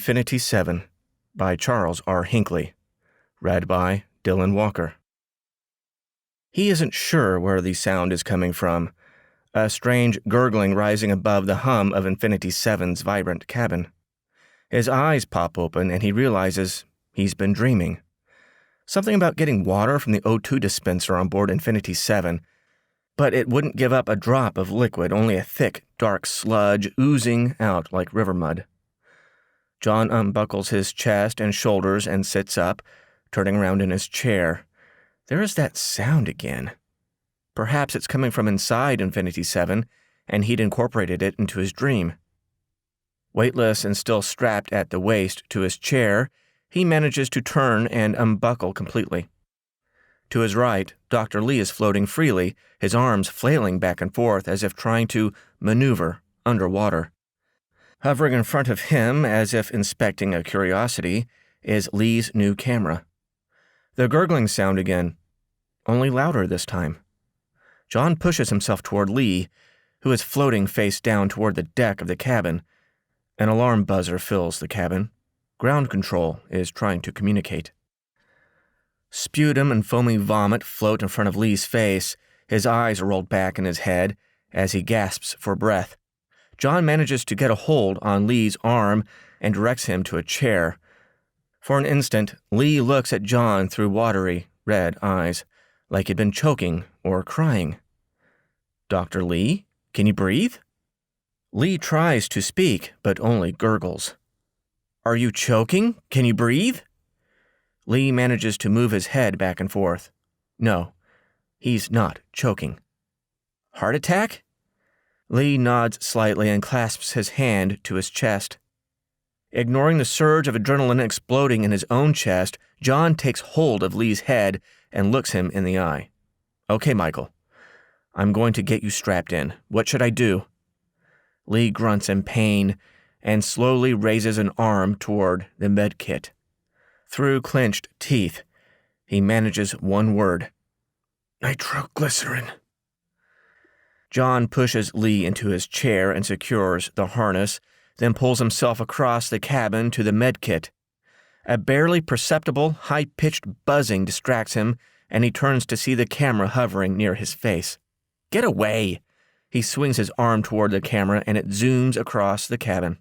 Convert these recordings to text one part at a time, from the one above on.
Infinity 7 by Charles R. Hinckley. Read by Dylan Walker. He isn't sure where the sound is coming from, a strange gurgling rising above the hum of Infinity 7's vibrant cabin. His eyes pop open and he realizes he's been dreaming. Something about getting water from the O2 dispenser on board Infinity 7, but it wouldn't give up a drop of liquid, only a thick, dark sludge oozing out like river mud. John unbuckles his chest and shoulders and sits up, turning around in his chair. There is that sound again. Perhaps it's coming from inside Infinity 7, and he'd incorporated it into his dream. Weightless and still strapped at the waist to his chair, he manages to turn and unbuckle completely. To his right, Dr. Lee is floating freely, his arms flailing back and forth as if trying to maneuver underwater. Hovering in front of him, as if inspecting a curiosity, is Lee's new camera. The gurgling sound again, only louder this time. John pushes himself toward Lee, who is floating face down toward the deck of the cabin. An alarm buzzer fills the cabin. Ground control is trying to communicate. Sputum and foamy vomit float in front of Lee's face. His eyes are rolled back in his head as he gasps for breath. John manages to get a hold on Lee's arm and directs him to a chair. For an instant, Lee looks at John through watery, red eyes, like he'd been choking or crying. "Dr. Lee, can you breathe?" Lee tries to speak, but only gurgles. "Are you choking? Can you breathe?" Lee manages to move his head back and forth. No, he's not choking. "Heart attack?" Lee nods slightly and clasps his hand to his chest. Ignoring the surge of adrenaline exploding in his own chest, John takes hold of Lee's head and looks him in the eye. "Okay, Michael. I'm going to get you strapped in. What should I do?" Lee grunts in pain and slowly raises an arm toward the med kit. Through clenched teeth, he manages one word: "Nitroglycerin." John pushes Lee into his chair and secures the harness, then pulls himself across the cabin to the med kit. A barely perceptible, high-pitched buzzing distracts him, and he turns to see the camera hovering near his face. "Get away!" He swings his arm toward the camera, and it zooms across the cabin.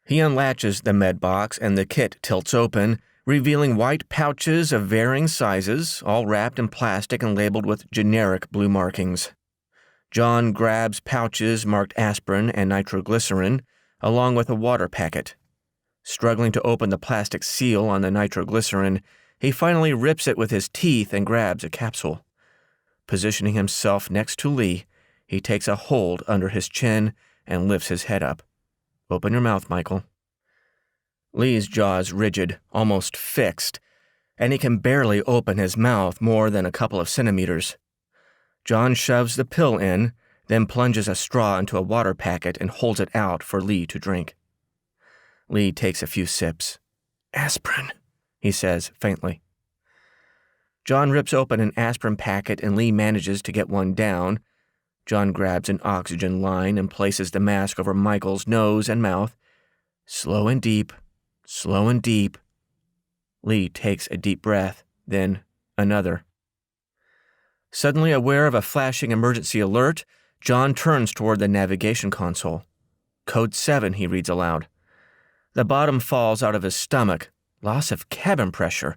He unlatches the med box, and the kit tilts open, revealing white pouches of varying sizes, all wrapped in plastic and labeled with generic blue markings. John grabs pouches marked aspirin and nitroglycerin, along with a water packet. Struggling to open the plastic seal on the nitroglycerin, he finally rips it with his teeth and grabs a capsule. Positioning himself next to Lee, he takes a hold under his chin and lifts his head up. "Open your mouth, Michael." Lee's jaw's rigid, almost fixed, and he can barely open his mouth more than a couple of centimeters. John shoves the pill in, then plunges a straw into a water packet and holds it out for Lee to drink. Lee takes a few sips. "Aspirin," he says faintly. John rips open an aspirin packet and Lee manages to get one down. John grabs an oxygen line and places the mask over Michael's nose and mouth. Slow and deep, slow and deep. Lee takes a deep breath, then another. Suddenly aware of a flashing emergency alert, John turns toward the navigation console. "Code 7, he reads aloud. The bottom falls out of his stomach. Loss of cabin pressure.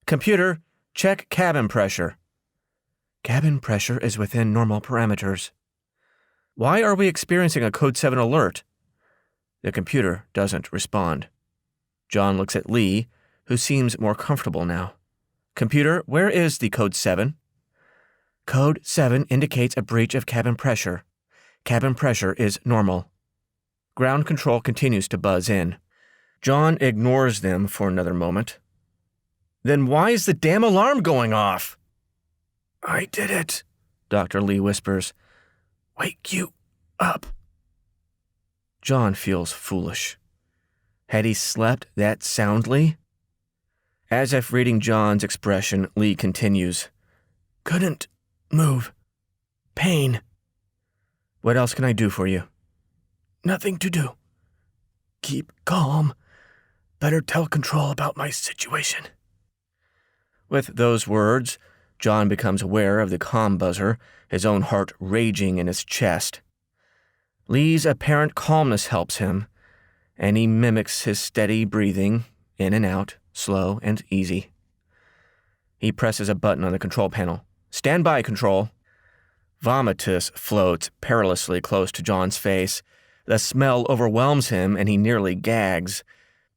"Computer, check cabin pressure." "Cabin pressure is within normal parameters." "Why are we experiencing a Code 7 alert?" The computer doesn't respond. John looks at Lee, who seems more comfortable now. "Computer, where is the Code 7? "Code 7 indicates a breach of cabin pressure. Cabin pressure is normal." Ground control continues to buzz in. John ignores them for another moment. "Then why is the damn alarm going off?" "I did it," Dr. Lee whispers. "Wake you up." John feels foolish. Had he slept that soundly? As if reading John's expression, Lee continues. "Couldn't move. Pain." "What else can I do for you?" "Nothing to do. Keep calm. Better tell Control about my situation. With those words, John becomes aware of the comm buzzer, his own heart raging in his chest. Lee's apparent calmness helps him, and he mimics his steady breathing, in and out, slow and easy. He presses a button on the control panel. Stand by, Control. Vomitus floats perilously close to John's face. The smell overwhelms him, and he nearly gags.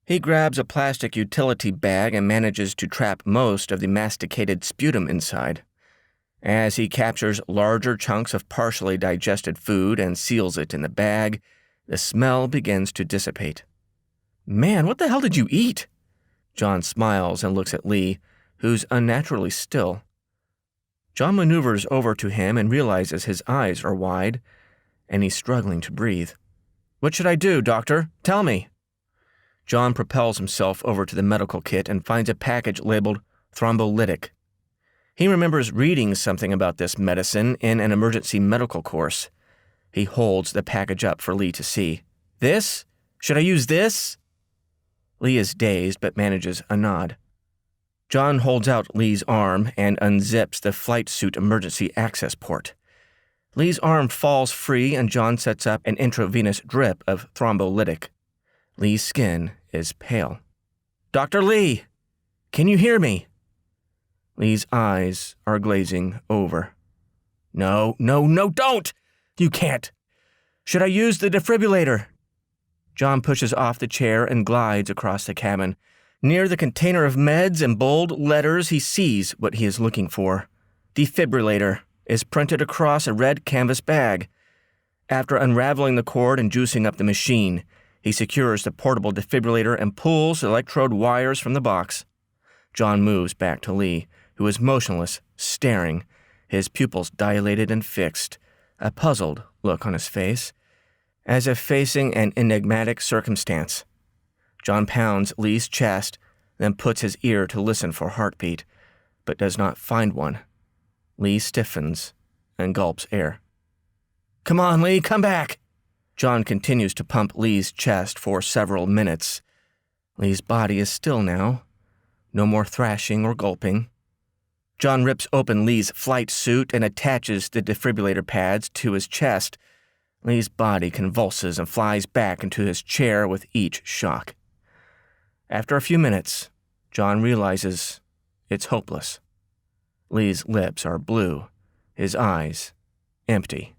He grabs a plastic utility bag and manages to trap most of the masticated sputum inside. As he captures larger chunks of partially digested food and seals it in the bag, the smell begins to dissipate. Man, what the hell did you eat? John smiles and looks at Lee, who's unnaturally still. John maneuvers over to him and realizes his eyes are wide, and he's struggling to breathe. What should I do, Doctor? Tell me. John propels himself over to the medical kit and finds a package labeled thrombolytic. He remembers reading something about this medicine in an emergency medical course. He holds the package up for Lee to see. This? Should I use this? Lee is dazed but manages a nod. John holds out Lee's arm and unzips the flight suit emergency access port. Lee's arm falls free and John sets up an intravenous drip of thrombolytic. Lee's skin is pale. Dr. Lee! Can you hear me? Lee's eyes are glazing over. No, don't! You can't! Should I use the defibrillator? John pushes off the chair and glides across the cabin. Near the container of meds in bold letters, he sees what he is looking for. Defibrillator is printed across a red canvas bag. After unraveling the cord and juicing up the machine, he secures the portable defibrillator and pulls the electrode wires from the box. John moves back to Lee, who is motionless, staring, his pupils dilated and fixed, a puzzled look on his face, as if facing an enigmatic circumstance. John pounds Lee's chest, then puts his ear to listen for heartbeat, but does not find one. Lee stiffens and gulps air. Come on, Lee, come back! John continues to pump Lee's chest for several minutes. Lee's body is still now. No more thrashing or gulping. John rips open Lee's flight suit and attaches the defibrillator pads to his chest. Lee's body convulses and flies back into his chair with each shock. After a few minutes, John realizes it's hopeless. Lee's lips are blue, his eyes empty.